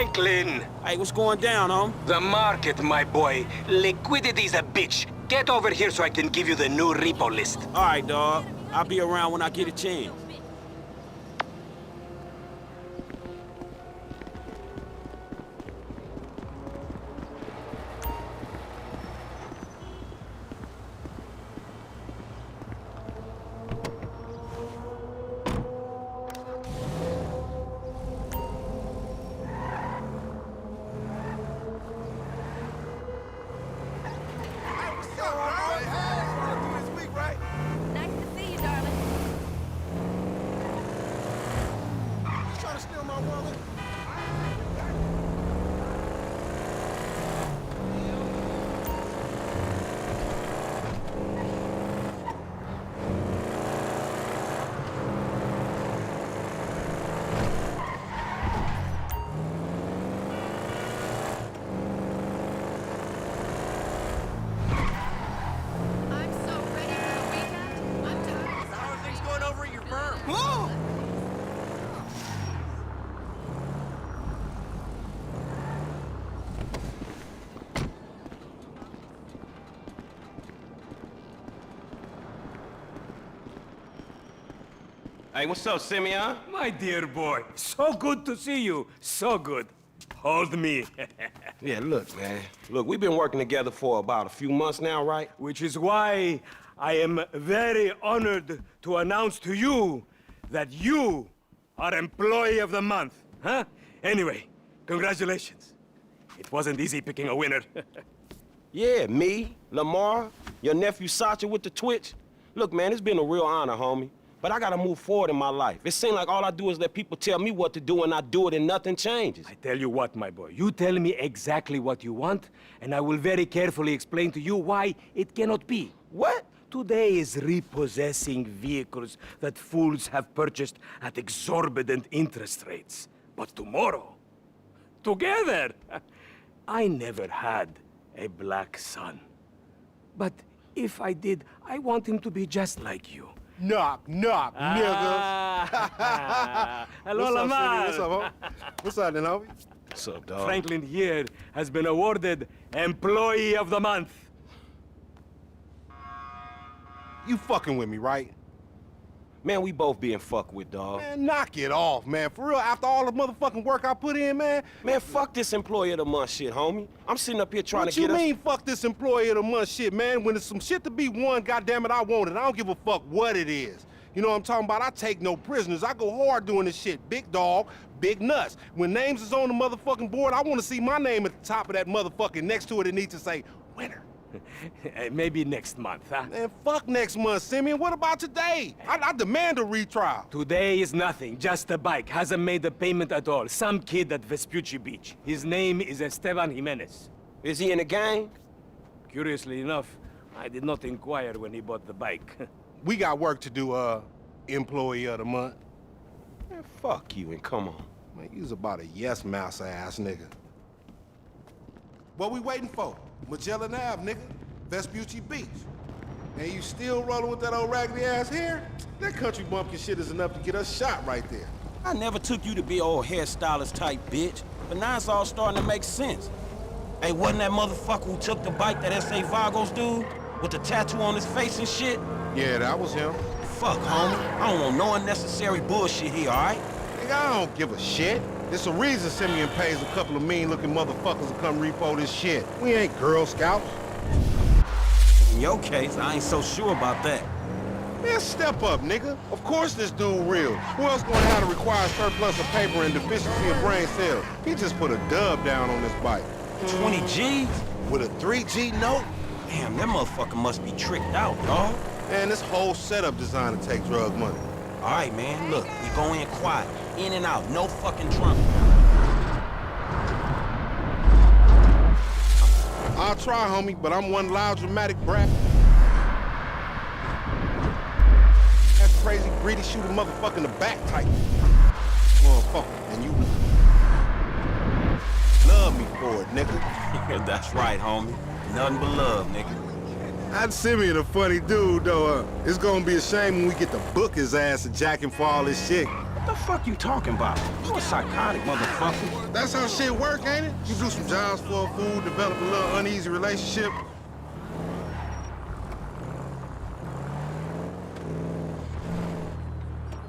Franklin! Hey, what's going down, homie? The market, my boy. Liquidity's a bitch. Get over here so I can give you the new repo list. All right, dog. I'll be around when I get a chance. Nice to see you, darling. Trying to steal my wallet? I'm so ready for the weekend. I'm tired. How are things going over at your firm? Hey, what's up, Simeon? My dear boy, so good to see you. So good. Hold me. Yeah, look, man. Look, we've been working together for about a few months now, right? Which is why I am very honored to announce to you that you are Employee of the Month. Huh? Anyway, congratulations. It wasn't easy picking a winner. Yeah, me, Lamar, your nephew Sacha with the Twitch. Look, man, it's been a real honor, homie. But I gotta move forward in my life. It seems like all I do is let people tell me what to do and I do it and nothing changes. I tell you what, my boy. You tell me exactly what you want, and I will very carefully explain to you why it cannot be. What? Today is repossessing vehicles that fools have purchased at exorbitant interest rates. But tomorrow, together, I never had a black son. But if I did, I want him to be just like you. Knock, knock, niggas. Hello, What's up, Lamar. City? What's up, homie? What's up, then, homie? What's up, dog? Franklin here has been awarded Employee of the Month. You fucking with me, right? Man, we both being fucked with, dog. Man, knock it off, man. For real, after all the motherfucking work I put in, man. Man, fuck this Employee of the Month shit, homie. I'm sitting up here trying What to get you us... mean, fuck this Employee of the Month shit, man? When there's some shit to be won, goddammit, I want it. I don't give a fuck what it is. You know what I'm talking about? I take no prisoners. I go hard doing this shit. Big dog, big nuts. When names is on the motherfucking board, I want to see my name at the top of that motherfucking next to it. It needs to say, winner. Maybe next month, huh? Man, fuck next month, Simeon. What about today? I demand a retrial. Today is nothing, just a bike. Hasn't made a payment at all. Some kid at Vespucci Beach. His name is Esteban Jimenez. Is he in the gang? Curiously enough, I did not inquire when he bought the bike. We got work to do, Employee of the Month. Man, fuck you and come on. Man, you's about a yes mouse ass nigga. What we waiting for? Magellan Ave, nigga. Vespucci Beach. And you still rolling with that old raggedy ass hair? That country bumpkin shit is enough to get us shot right there. I never took you to be old hairstylist type bitch, but now it's all starting to make sense. Hey, wasn't that motherfucker who took the bike, that S.A. Vagos dude? With the tattoo on his face and shit? Yeah, that was him. Fuck, homie. I don't want no unnecessary bullshit here, all right? Nigga, I don't give a shit. There's a reason Simeon pays a couple of mean-looking motherfuckers to come repo this shit. We ain't Girl Scouts. In your case, I ain't so sure about that. Man, step up, nigga. Of course this dude real. Who else gonna have to require surplus of paper and deficiency of brain cells? He just put a dub down on this bike. 20 G's? With a 3G note? Damn, that motherfucker must be tricked out, dawg. Man, this whole setup designed to take drug money. All right, man, look, we go in quiet. In and out, no fucking trumpet. I'll try, homie, but I'm one loud, dramatic brat. That's crazy, greedy, shoot a motherfucker in the back type. Motherfucker, and you love me for it, nigga. That's right, homie. Nothing but love, nigga. I'd Simeon a funny dude, though. It's gonna be a shame when we get to book his ass and jack him for all this shit. What the fuck you talking about? You a psychotic motherfucker. That's how shit work, ain't it? You do some jobs for a fool, develop a little uneasy relationship.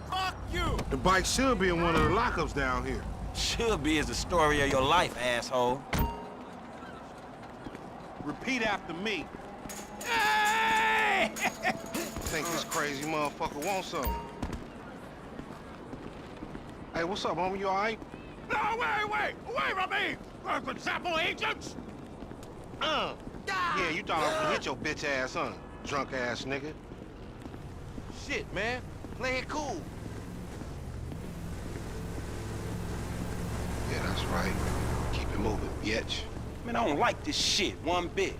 Fuck you! The bike should be in one of the lockups down here. Should be is the story of your life, asshole. Repeat after me. Hey! Think this crazy motherfucker wants something. Hey, what's up, homie? You all right? No, wait! Away from me! For example, agents! Yeah, you thought I was gonna hit your bitch ass, huh? Drunk ass nigga. Shit, man. Play it cool. Yeah, that's right. Keep it moving, bitch. Man, I don't like this shit one bit.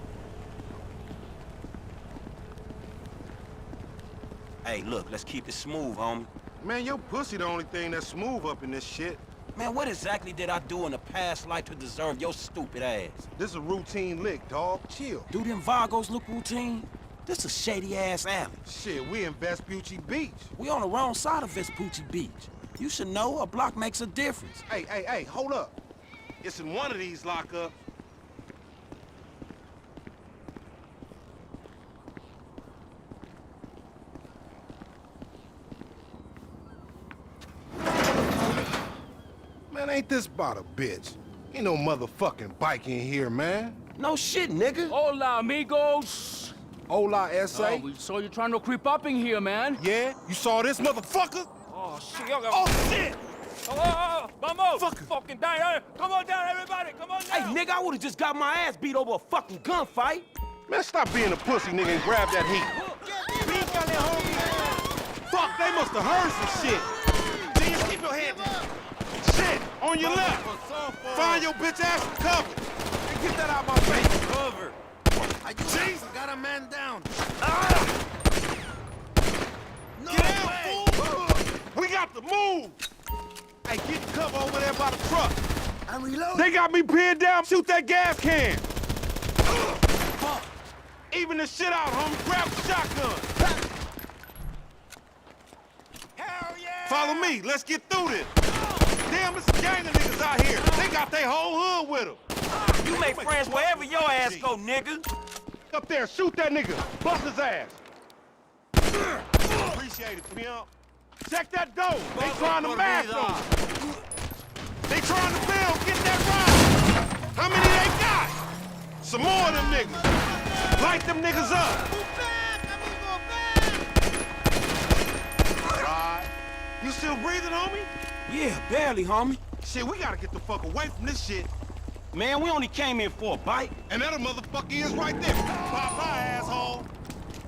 Hey, look, let's keep it smooth, homie. Man, your pussy the only thing that's smooth up in this shit. Man, what exactly did I do in a past life to deserve your stupid ass? This is a routine lick, dog. Chill. Do them Vagos look routine? This a shady-ass alley. Shit, we in Vespucci Beach. We on the wrong side of Vespucci Beach. You should know a block makes a difference. Hey, hold up. It's in one of these lockups. Man, ain't this about a bitch? Ain't no motherfucking bike in here, man. No shit, nigga. Hola, amigos. Hola, S.A. Oh, we saw you trying to creep up in here, man. Yeah? You saw this motherfucker? Oh, shit. Oh, Oh, shit! vamos. Fucker. Fucking down. Come on down, everybody. Come on Hey, down. nigga, I would've just got my ass beat over a fucking gunfight. Man, stop being a pussy, nigga, and grab that heat. Fuck, they must have heard some shit. Genius, keep your head down. Shit, on your left. Find your bitch ass and cover. Hey, get that out my face. Cover! Jesus, got a man down! No Get out, way! fool! We got to move! Hey, get the cover over there by the truck. I'm reloading! They got me pinned down. Shoot that gas can. Even the shit out, homie. Grab the shotgun. Hell yeah! Follow me. Let's get through this. Damn, it's a gang of niggas out here. They got their whole hood with them. You make friends wherever your ass go, nigga. Up there, shoot that nigga. Bust his ass. Appreciate it, pimp. Check that door. They trying to mash on. They trying to build. Get that ride. How many they got? Some more of them niggas. Light them niggas up. Ride. You still breathing, homie? Yeah, barely, homie. Shit, we gotta get the fuck away from this shit. Man, we only came in for a bite. And that motherfucker is right there. Bye-bye, asshole.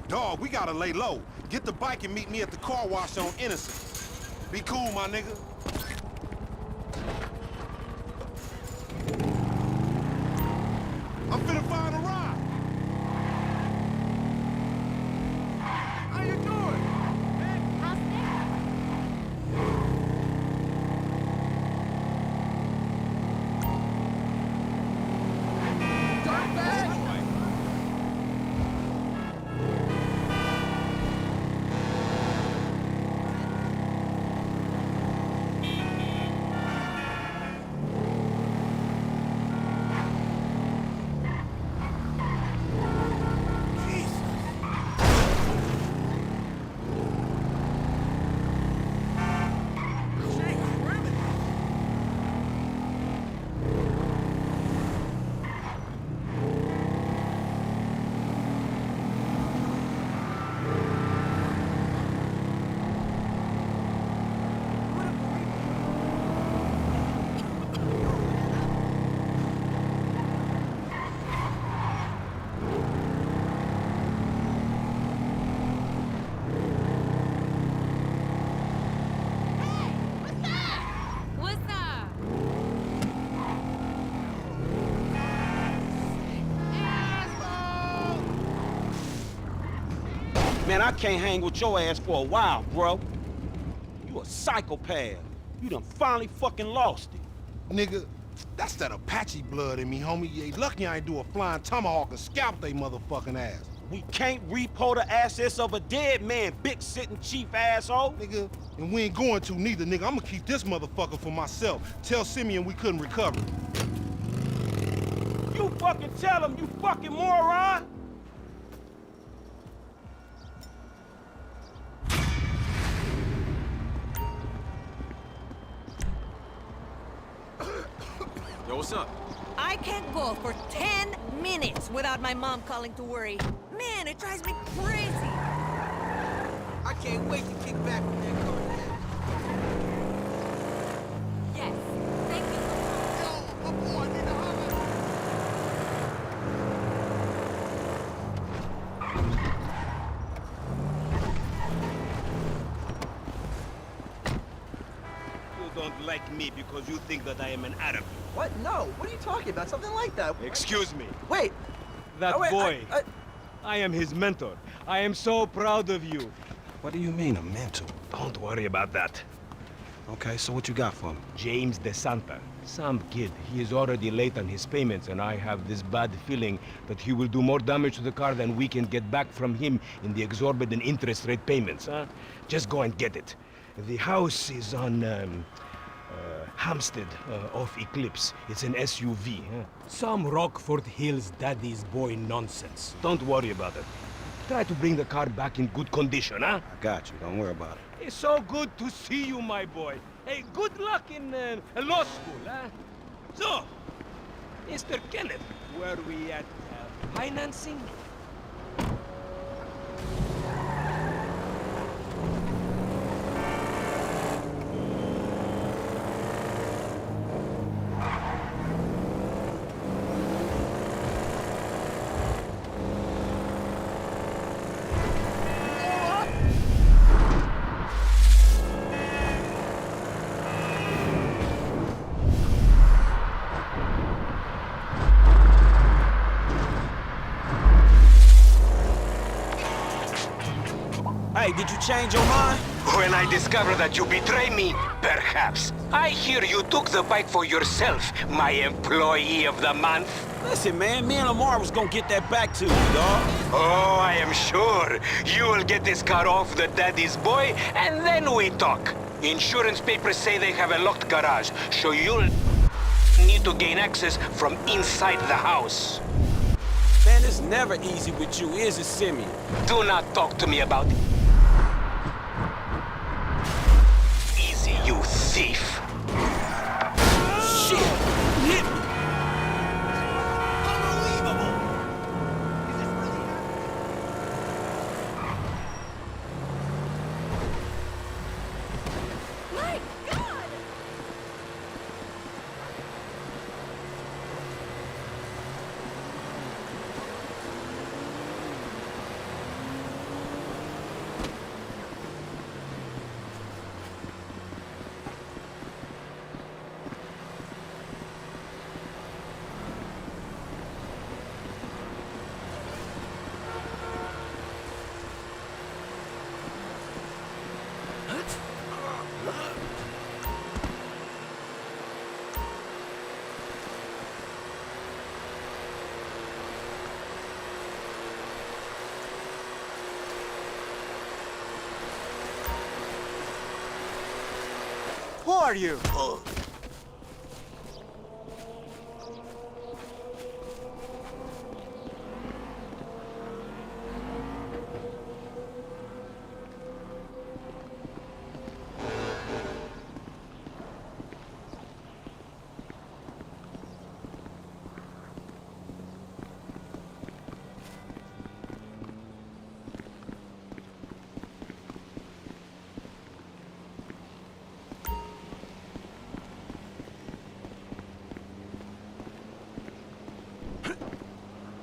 Dog, we gotta lay low. Get the bike and meet me at the car wash on Innocent. Be cool, my nigga. I'm finna find a ride. How you doing? How's that? What's up? Man, I can't hang with your ass for a while, bro. You a psychopath. You done finally fucking lost it. Nigga, that's that Apache blood in me, homie. You ain't lucky I ain't do a flying tomahawk and scalp they motherfucking ass. We can't repo the assets of a dead man, big sitting chief asshole. Nigga, and we ain't going to neither, nigga. I'm gonna keep this motherfucker for myself. Tell Simeon we couldn't recover. You fucking tell him, you fucking moron! Yo, what's up? I can't go for 10 minutes without my mom calling to worry. Man, it drives me crazy. I can't wait to kick back with that car. Yes. Thank you so much. Yo, my boy, need to holler. You don't like me because you think that I am an Arab. What? No. What are you talking about? Something like that. Excuse me. Wait. That Oh, wait, boy. I- I am his mentor. I am so proud of you. What do you mean, a mentor? Don't worry about that. Okay, so what you got for me? James DeSanta. Some kid. He is already late on his payments, and I have this bad feeling that he will do more damage to the car than we can get back from him in the exorbitant interest rate payments, huh? Just go and get it. The house is on, Hampstead, off Eclipse. It's an SUV, huh? Some Rockford Hills daddy's boy nonsense. Don't worry about it. Try to bring the car back in good condition, huh? I got you, don't worry about it. It's so good to see you, my boy. Hey, good luck in law school, huh? So, Mr. Kenneth, were we at financing? Hey, did you change your mind? When I discover that you betray me, perhaps. I hear you took the bike for yourself, my employee of the month. Listen, man, me and Lamar was gonna get that back to you, dawg. Oh, I am sure. You will get this car off the daddy's boy, and then we talk. Insurance papers say they have a locked garage, so you'll need to gain access from inside the house. Man, it's never easy with you, is it, Simeon? Do not talk to me about easy, you thief. Shit! Hit me! My God! Who are you?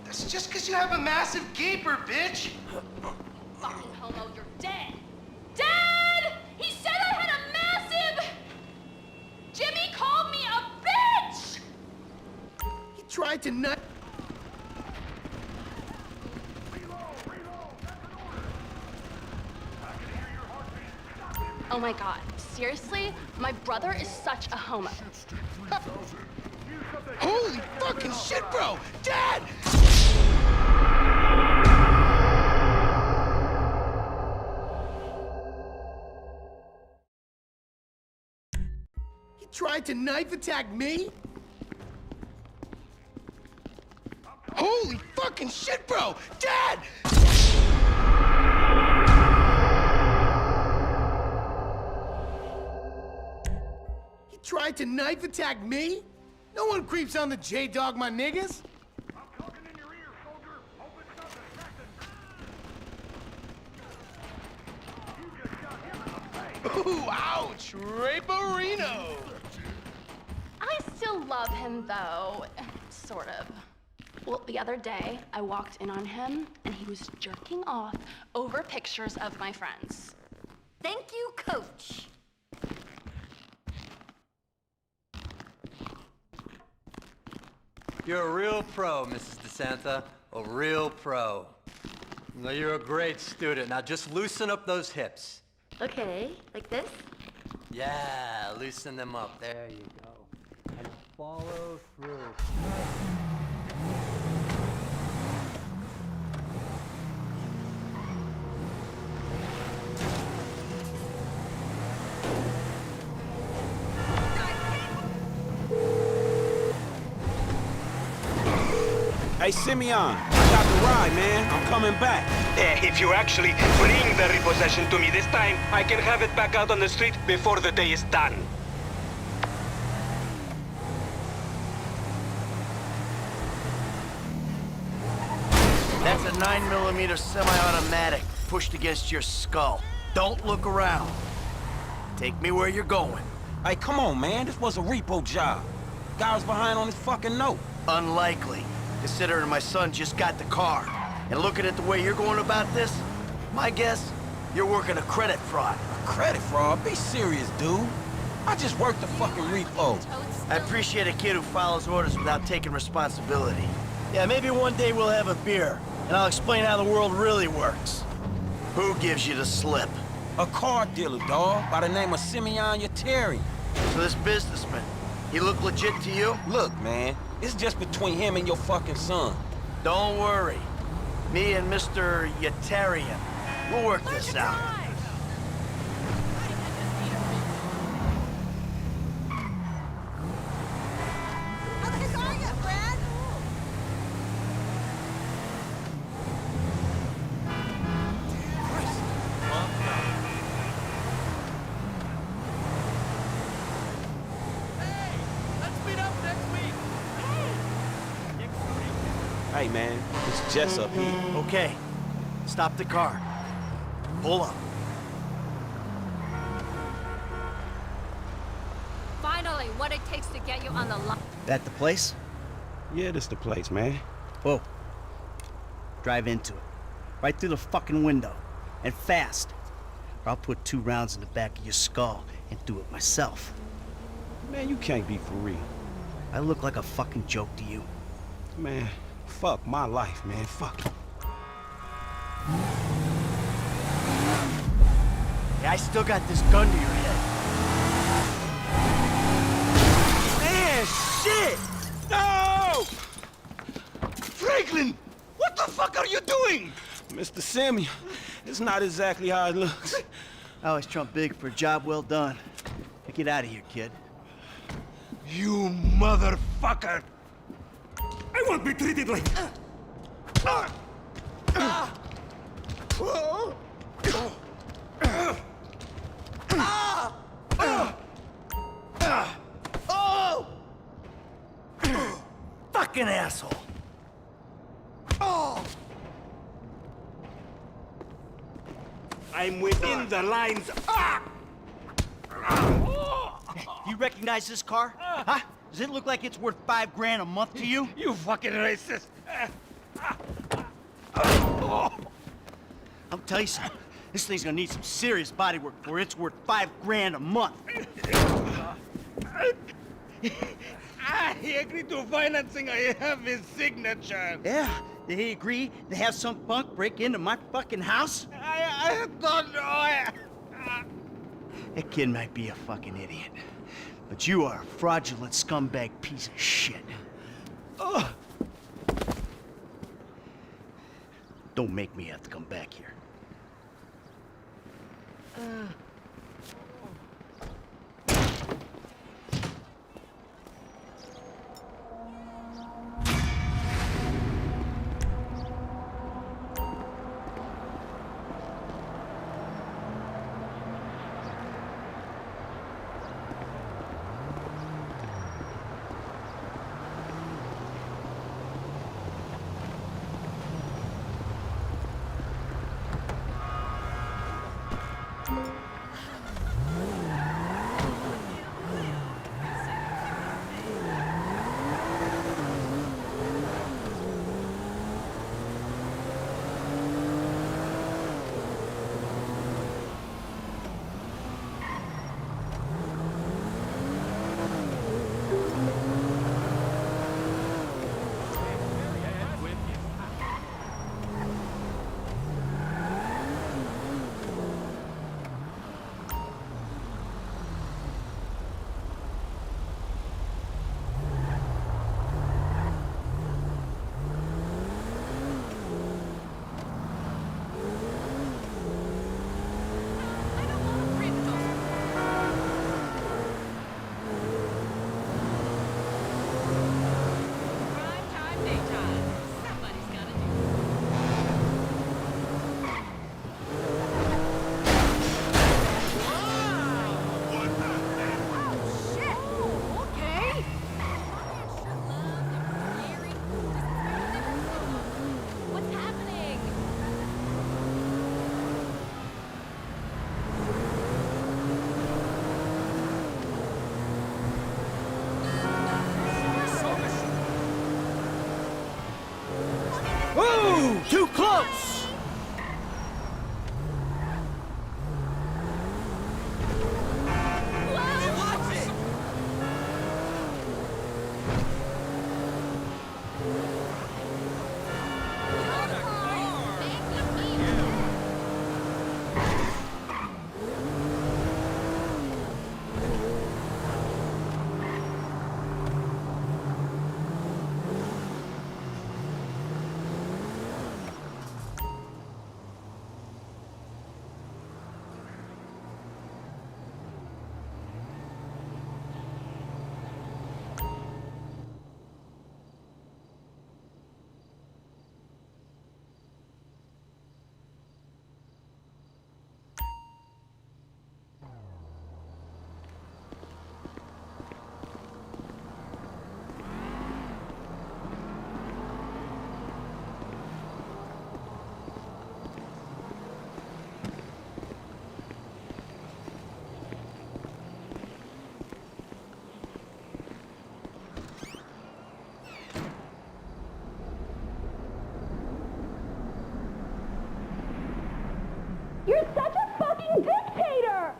That's just because you have a massive gaper, bitch. Fucking homo, you're dead. Dad! He said I had a massive... Jimmy called me a bitch! He tried to nut. Oh my God, seriously? My brother is such a homo. Holy fucking shit, bro! Dad! Tried to knife attack me? Holy fucking shit, bro! Dad! He tried to knife attack me? No one creeps on the J-Dog, my niggas. I'm talking in your ear, soldier. Hope it's not the second. You just got him in the face. Ooh, ouch! Raperino! I still love him, though. Sort of. Well, the other day, I walked in on him, and he was jerking off over pictures of my friends. Thank you, Coach. You're a real pro, Mrs. DeSanta. A real pro. No, you're a great student. Now just loosen up those hips. Okay, like this? Yeah, loosen them up. There you go. And follow through. Hey, Simeon, I got the ride, man. I'm coming back. If you actually bring the repossession to me this time, I can have it back out on the street before the day is done. That's a 9mm semi-automatic pushed against your skull. Don't look around. Take me where you're going. Hey, come on, man. This was a repo job. Guy was behind on his fucking note. Unlikely, considering my son just got the car. And looking at the way you're going about this, my guess, you're working a credit fraud. Credit fraud? Be serious, dude. I just worked the fucking repo. I appreciate a kid who follows orders without taking responsibility. Yeah, maybe one day we'll have a beer, and I'll explain how the world really works. Who gives you the slip? A car dealer, dawg, by the name of Simeon Yetarian. So this businessman, he look legit to you? Look, man, it's just between him and your fucking son. Don't worry. Me and Mr. Yetarian, we'll work this out. How the heck are you, Brad? Hey, man, it's Jess up here. Okay, stop the car. Pull up. Finally, what it takes to get you on the line. That the place? Yeah, this the place, man. Whoa. Drive into it. Right through the fucking window. And fast. Or I'll put 2 rounds in the back of your skull and do it myself. Man, you can't be for real. I look like a fucking joke to you. Man, fuck my life, man. Fuck it. Yeah, I still got this gun to your head. Man, shit! No! Franklin! What the fuck are you doing? Mr. Simeon, it's not exactly how it looks. I always trump big for a job well done. Now get out of here, kid. You motherfucker! I won't be treated like... Oh! Fucking asshole. Oh! I'm within the lines. You recognize this car? Huh? Does it look like it's worth $5 grand a month to you? You fucking racist! I'll tell you something. This thing's gonna need some serious body work before it's worth $5 grand a month. I agreed to financing. I have his signature. Yeah? Did he agree to have some punk break into my fucking house? I don't know. That kid might be a fucking idiot. But you are a fraudulent scumbag piece of shit. Ugh. Don't make me have to come back here. Too close! Watch it! You're such a fucking dictator!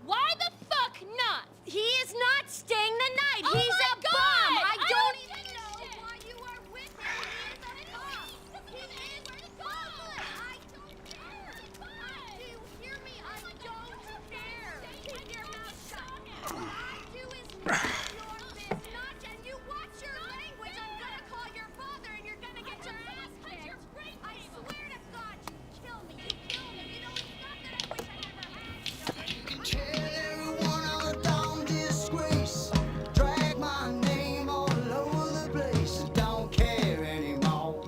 Why the fuck not? He is not staying the night. Oh He's my a God! bum. I I don't don't even know why you are with him. He is a bum. He is a bum. I don't care. Do you hear me? I don't care. Keep your mouth shut. What I do is none of your business. And you watch your language. I'm gonna call your father and you're gonna get your ass kicked. I swear to God, you kill me. You kill me. You know, it's not that I wish I never had you. can tell everyone I'm a damn disgrace. Drag my name all over the place. Don't care anymore.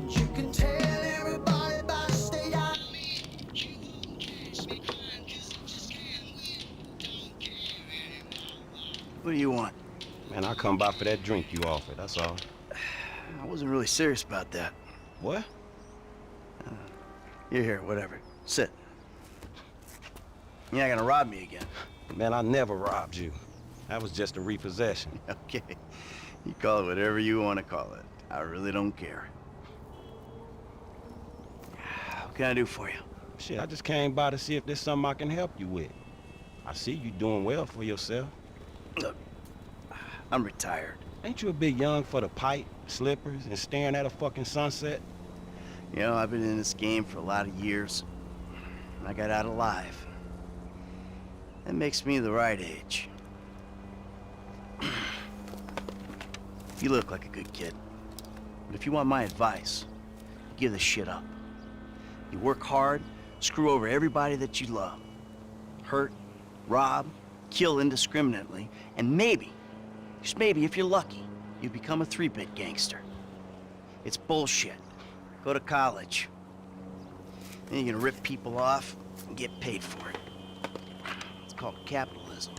You can tell everybody by the state I live. You won't catch me crying 'cause I just can't win. Don't care anymore. What do you want? Man, I come by for that drink you offered, that's all. I wasn't really serious about that. What? You're here, whatever. Sit. You're not gonna rob me again. Man, I never robbed you. That was just a repossession. Okay. You call it whatever you want to call it. I really don't care. What can I do for you? Shit, I just came by to see if there's something I can help you with. I see you doing well for yourself. Look, I'm retired. Ain't you a bit young for the pipe, slippers, and staring at a fucking sunset? You know, I've been in this game for a lot of years. And I got out alive. That makes me the right age. You look like a good kid. But if you want my advice, you give this shit up. You work hard, screw over everybody that you love. Hurt, rob, kill indiscriminately, and maybe, just maybe if you're lucky, you become a 3-bit gangster. It's bullshit. Go to college. Then you're gonna rip people off and get paid for it. It's called capitalism.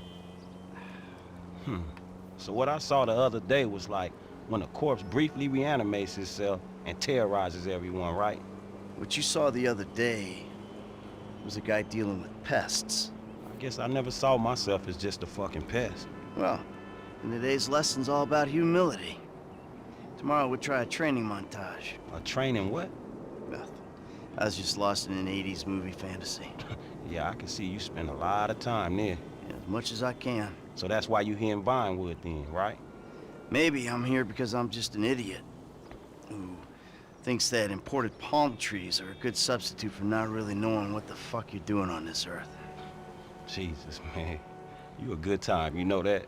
So what I saw the other day was like when a corpse briefly reanimates itself and terrorizes everyone, right? What you saw the other day was a guy dealing with pests. I guess I never saw myself as just a fucking pest. Well, and today's lesson's all about humility. Tomorrow we'll try a training montage. A training what? Nothing. I was just lost in an 80s movie fantasy. Yeah, I can see you spend a lot of time there. Yeah, as much as I can. So that's why you here in Vinewood then, right? Maybe I'm here because I'm just an idiot who thinks that imported palm trees are a good substitute for not really knowing what the fuck you're doing on this earth. Jesus, man. You a good time, you know that?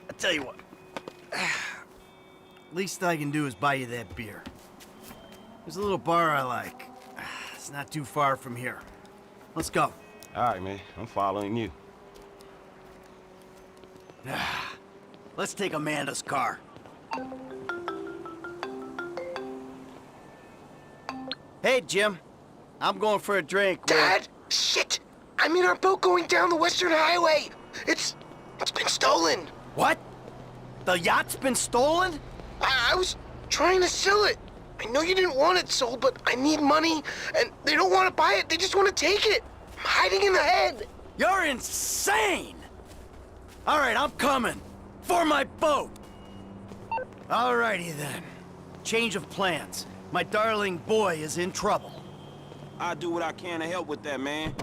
I tell you what. Least I can do is buy you that beer. There's a little bar I like. It's not too far from here. Let's go. All right, man. I'm following you. Let's take Amanda's car. Hey, Jim. I'm going for a drink. Dad! Shit! I'm in our boat going down the Western Highway! It's been stolen! What? The yacht's been stolen? I was trying to sell it. I know you didn't want it sold, but I need money, and they don't want to buy it. They just want to take it. I'm hiding in the head. You're insane! All right, I'm coming. For my boat! Alrighty then. Change of plans. My darling boy is in trouble. I'll do what I can to help with that, man.